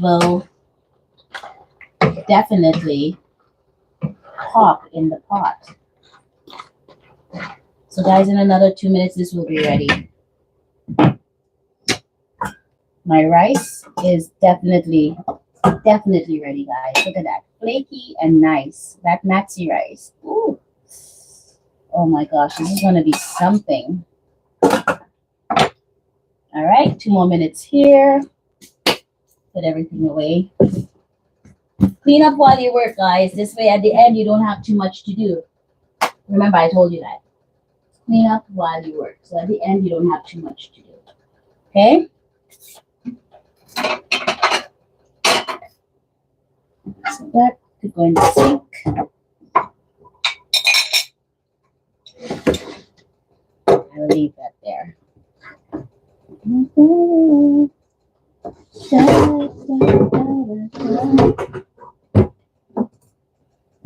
will definitely pop in the pot. So guys, in another 2 minutes, this will be ready. My rice is definitely ready, guys. Look at that. Flaky and nice. That maxi rice. Ooh. Oh my gosh, this is gonna be something. All right, 2 more minutes here. Put everything away. Clean up while you work, guys. This way at the end you don't have too much to do. Remember, I told you that. Clean up while you work. So at the end you don't have too much to do. Okay? So that could go in the sink. I'll leave that there.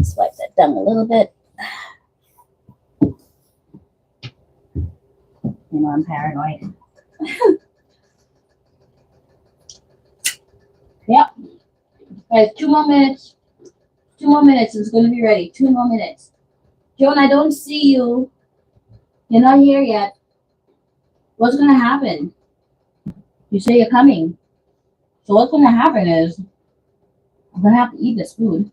Swipe that down a little bit. You know, I'm paranoid. Yep. Guys, 2 more minutes. 2 more minutes. It's going to be ready. 2 more minutes. Joan, I don't see you. You're not here yet. What's going to happen? You say you're coming. So what's going to happen is I'm going to have to eat this food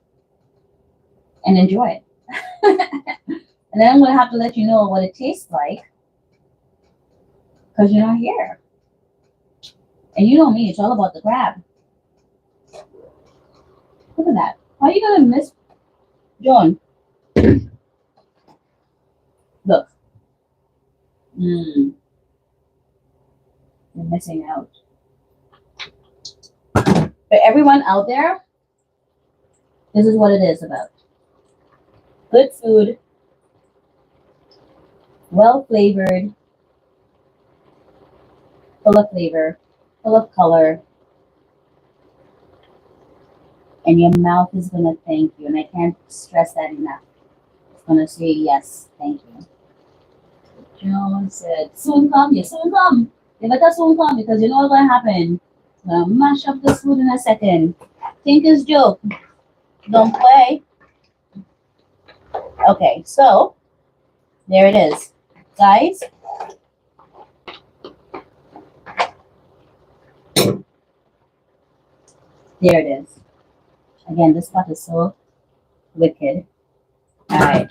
and enjoy it. And then I'm going to have to let you know what it tastes like because you're not here. And you know me, it's all about the crab. Look at that. How are you going to miss John? Look. You're missing out. For everyone out there, this is what it is about. Good food, well flavored, full of flavor, full of color, and your mouth is going to thank you. And I can't stress that enough. It's going to say, yes, thank you. Joan said, soon come, you soon come. You better soon come because you know what's going to happen. I'm going to mash up this food in a second. Think it's joke. Don't play. Okay, so there it is. Guys, there it is. Again, this pot is so wicked. All right,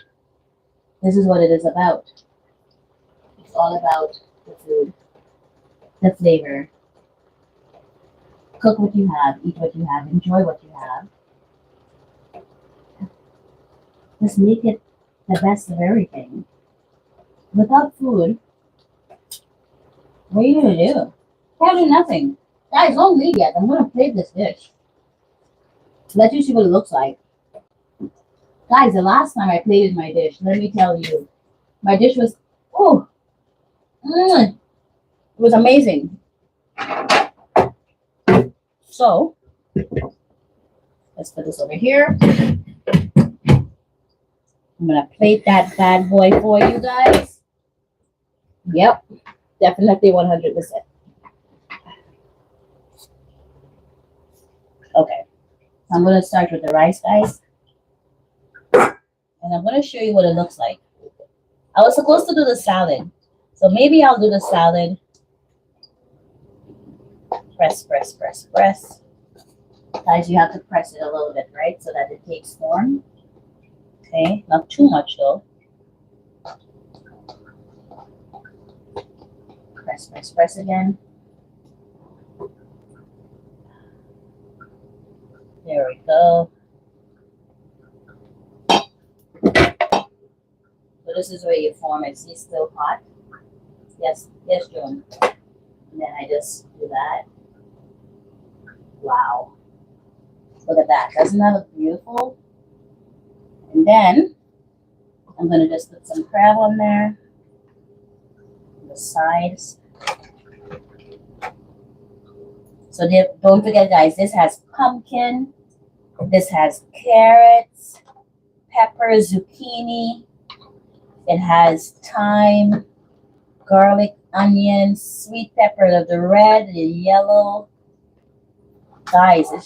this is what it is about. It's all about the food, the flavor. Cook what you have, eat what you have, enjoy what you have. Just make it the best of everything. Without food, what are you gonna do? Can't do nothing. Guys, don't leave yet. I'm gonna plate this dish. Let you see what it looks like. Guys, the last time I plated my dish, let me tell you, my dish was, it was amazing. So, let's put this over here. I'm gonna plate that bad boy for you guys. Yep, definitely 100%. Okay, I'm gonna start with the rice, guys. And I'm gonna show you what it looks like. I was supposed to do the salad. So maybe I'll do the salad. Press, press, press, press. Guys, you have to press it a little bit, right? So that it takes form. Okay, not too much though. Press, press, press again. There we go. So this is where you form it. See, still hot. Yes, yes, Joan. And then I just do that. Wow. Look at that. Doesn't that look beautiful? And then I'm going to just put some crab on there. On the sides. So don't forget, guys, this has pumpkin. This has carrots, pepper, zucchini. It has thyme, garlic, onions, sweet pepper of the red, the yellow, Guys, it's